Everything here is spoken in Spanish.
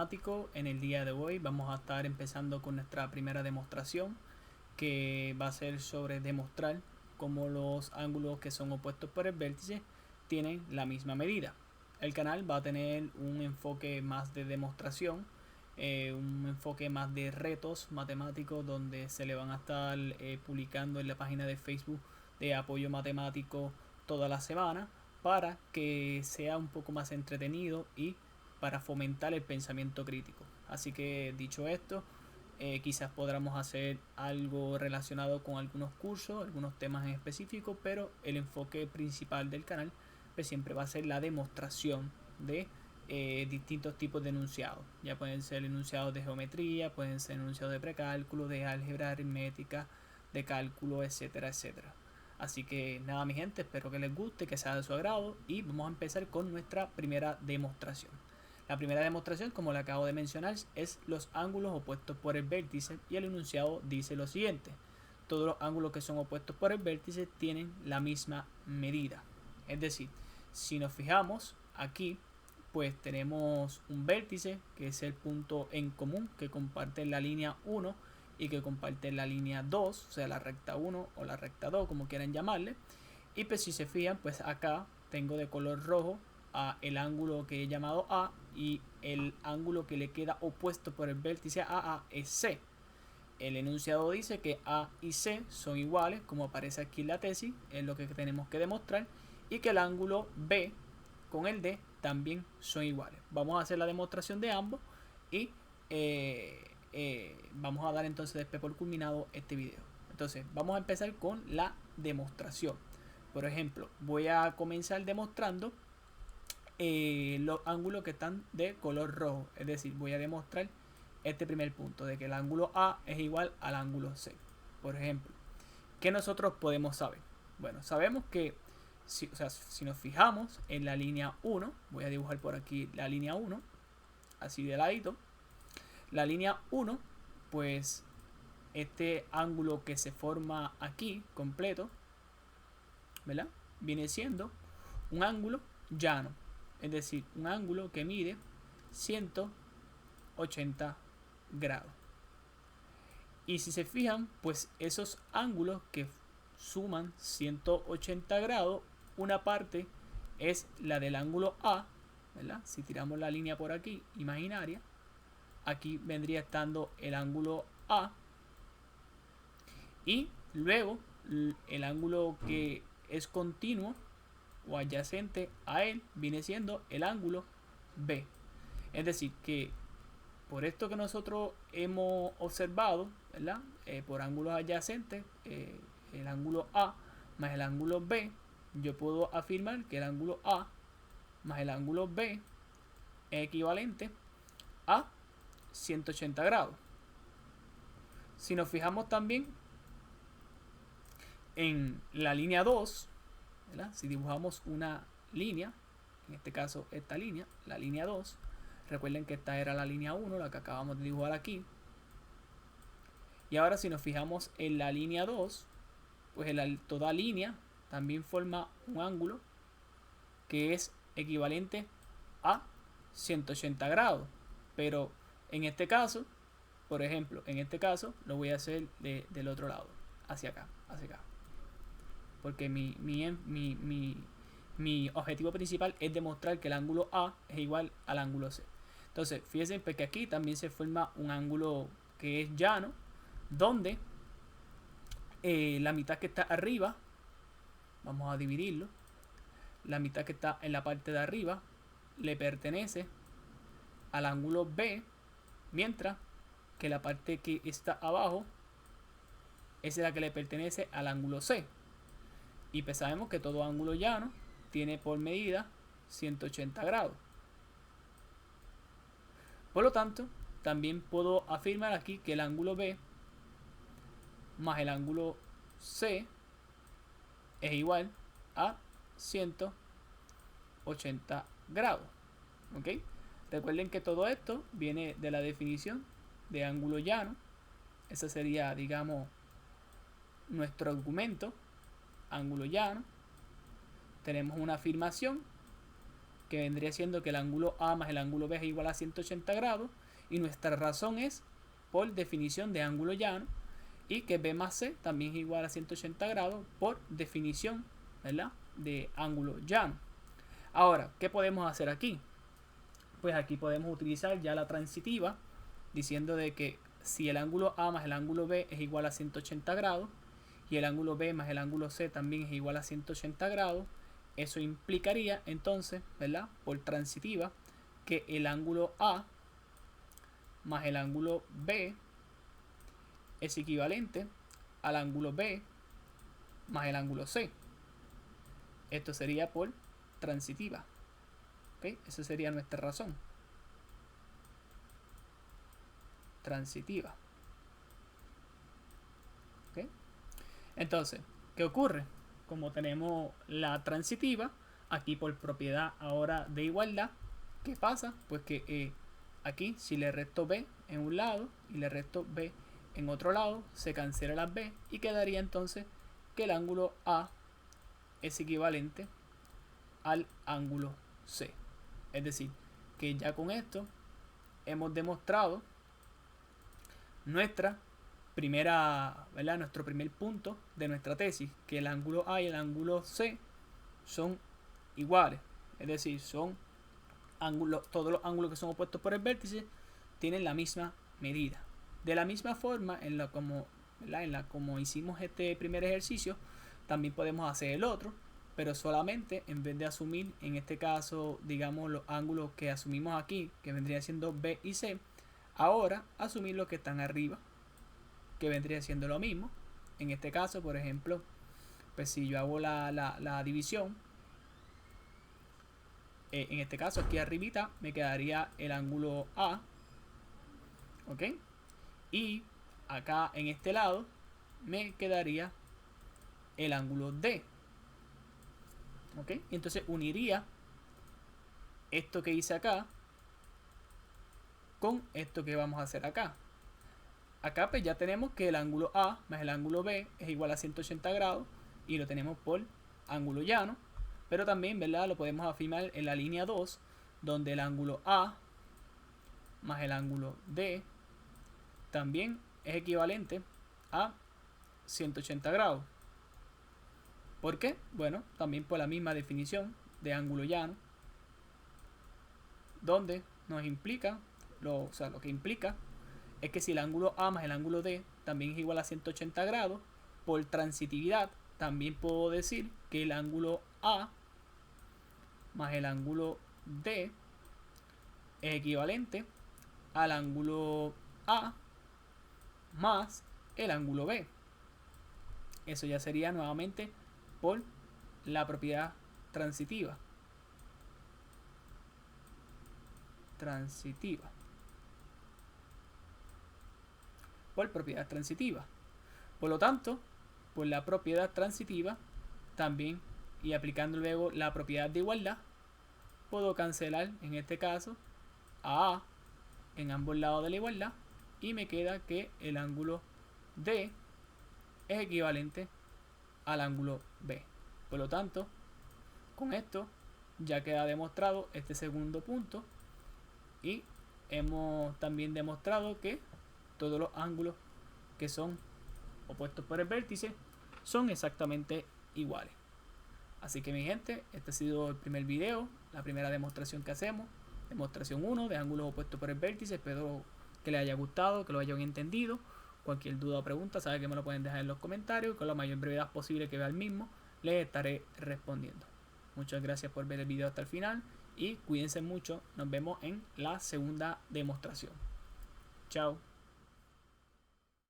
matemático. En el día de hoy vamos a estar empezando con nuestra primera demostración, que va a ser sobre demostrar cómo los ángulos que son opuestos por el vértice tienen la misma medida. El canal va a tener un enfoque más de demostración, un enfoque más de retos matemáticos, donde se le van a estar publicando en la página de Facebook de apoyo matemático toda la semana, para que sea un poco más entretenido y para fomentar el pensamiento crítico. Así que, dicho esto, quizás podamos hacer algo relacionado con algunos cursos, algunos temas en específico, pero el enfoque principal del canal pues siempre va a ser la demostración de distintos tipos de enunciados. Ya pueden ser enunciados de geometría, pueden ser enunciados de precálculo, de álgebra aritmética, de cálculo, etcétera, etcétera. Así que nada, mi gente, espero que les guste, que sea de su agrado, y vamos a empezar con nuestra primera demostración. La primera demostración, como le acabo de mencionar, es los ángulos opuestos por el vértice, y el enunciado dice lo siguiente: todos los ángulos que son opuestos por el vértice tienen la misma medida. Es decir, si nos fijamos aquí, pues tenemos un vértice que es el punto en común que comparte la línea 1 y que comparte la línea 2, o sea, la recta 1 o la recta 2, como quieran llamarle. Y pues si se fijan, pues acá tengo de color rojo a el ángulo que he llamado A, y el ángulo que le queda opuesto por el vértice a A es C. El enunciado dice que A y C son iguales, como aparece aquí en la tesis, es lo que tenemos que demostrar, y que el ángulo B con el D también son iguales. Vamos a hacer la demostración de ambos y vamos a dar entonces después por culminado este video. Entonces vamos a empezar con la demostración. Por ejemplo, voy a comenzar demostrando los ángulos que están de color rojo. Es decir, voy a demostrar este primer punto, de que el ángulo A es igual al ángulo C. Por ejemplo, ¿qué nosotros podemos saber? Bueno, sabemos que si nos fijamos en la línea 1, voy a dibujar por aquí la línea 1, así de ladito. La línea 1, pues este ángulo que se forma aquí completo, ¿verdad?, viene siendo un ángulo llano, es decir, un ángulo que mide 180 grados. Y si se fijan, pues esos ángulos que suman 180 grados, una parte es la del ángulo A, ¿verdad? Si tiramos la línea por aquí, imaginaria, aquí vendría estando el ángulo A, y luego el ángulo que es continuo o adyacente a él viene siendo el ángulo B. Es decir, que por esto que nosotros hemos observado, ¿verdad?, por ángulos adyacentes, el ángulo A más el ángulo B, yo puedo afirmar que el ángulo A más el ángulo B es equivalente a 180 grados. Si nos fijamos también en la línea 2, ¿verdad?, si dibujamos una línea, en este caso esta línea, la línea 2, recuerden que esta era la línea 1, la que acabamos de dibujar aquí. Y ahora si nos fijamos en la línea 2, pues toda línea también forma un ángulo que es equivalente a 180 grados. Pero en este caso, por ejemplo, en este caso lo voy a hacer del otro lado, hacia acá, porque mi objetivo principal es demostrar que el ángulo A es igual al ángulo C. Entonces, fíjense, porque aquí también se forma un ángulo que es llano, donde la mitad que está arriba, vamos a dividirlo, la mitad que está en la parte de arriba le pertenece al ángulo B, mientras que la parte que está abajo es la que le pertenece al ángulo C. Y pues sabemos que todo ángulo llano tiene por medida 180 grados. Por lo tanto, también puedo afirmar aquí que el ángulo B más el ángulo C es igual a 180 grados. ¿Ok? Recuerden que todo esto viene de la definición de ángulo llano. Ese sería, digamos, nuestro argumento. Ángulo llano. Tenemos una afirmación que vendría siendo que el ángulo A más el ángulo B es igual a 180 grados, y nuestra razón es por definición de ángulo llano, y que B más C también es igual a 180 grados por definición, ¿verdad?, de ángulo llano. Ahora, ¿qué podemos hacer aquí? Pues aquí podemos utilizar ya la transitiva, diciendo de que si el ángulo A más el ángulo B es igual a 180 grados, y el ángulo B más el ángulo C también es igual a 180 grados, eso implicaría entonces, ¿verdad?, por transitiva, que el ángulo A más el ángulo B es equivalente al ángulo B más el ángulo C. Esto sería por transitiva. ¿Okay? Esa sería nuestra razón. Transitiva. ¿Okay? Entonces, ¿qué ocurre? Como tenemos la transitiva, aquí por propiedad ahora de igualdad, ¿qué pasa? Pues que aquí si le resto B en un lado y le resto B en otro lado, se cancela las B y quedaría entonces que el ángulo A es equivalente al ángulo C. Es decir, que ya con esto hemos demostrado nuestra primera, ¿verdad?, nuestro primer punto de nuestra tesis, que el ángulo A y el ángulo C son iguales. Es decir, son ángulos, todos los ángulos que son opuestos por el vértice tienen la misma medida. De la misma forma en la como hicimos este primer ejercicio, también podemos hacer el otro, pero solamente en vez de asumir, en este caso, digamos, los ángulos que asumimos aquí, que vendría siendo B y C, ahora asumir los que están arriba, que vendría siendo lo mismo. En este caso, por ejemplo, pues si yo hago la división, en este caso aquí arribita me quedaría el ángulo A, ¿ok? Y acá en este lado me quedaría el ángulo D, ¿ok? Y entonces uniría esto que hice acá con esto que vamos a hacer acá. Acá pues ya tenemos que el ángulo A más el ángulo B es igual a 180 grados y lo tenemos por ángulo llano, pero también, ¿verdad?, lo podemos afirmar en la línea 2, donde el ángulo A más el ángulo D también es equivalente a 180 grados. ¿Por qué? Bueno, también por la misma definición de ángulo llano, donde nos implica, lo que implica es que si el ángulo A más el ángulo D también es igual a 180 grados, por transitividad también puedo decir que el ángulo A más el ángulo D es equivalente al ángulo A más el ángulo B. Eso ya sería nuevamente por la propiedad transitiva. Por propiedad transitiva. Por lo tanto, por la propiedad transitiva también, y aplicando luego la propiedad de igualdad, puedo cancelar en este caso a en ambos lados de la igualdad y me queda que el ángulo D es equivalente al ángulo B. Por lo tanto, con esto ya queda demostrado este segundo punto y hemos también demostrado que todos los ángulos que son opuestos por el vértice son exactamente iguales. Así que mi gente, este ha sido el primer video, la primera demostración que hacemos, demostración 1 de ángulos opuestos por el vértice. Espero que les haya gustado, que lo hayan entendido. Cualquier duda o pregunta, saben que me lo pueden dejar en los comentarios, con la mayor brevedad posible que vea el mismo, les estaré respondiendo. Muchas gracias por ver el video hasta el final y cuídense mucho. Nos vemos en la segunda demostración. Chao.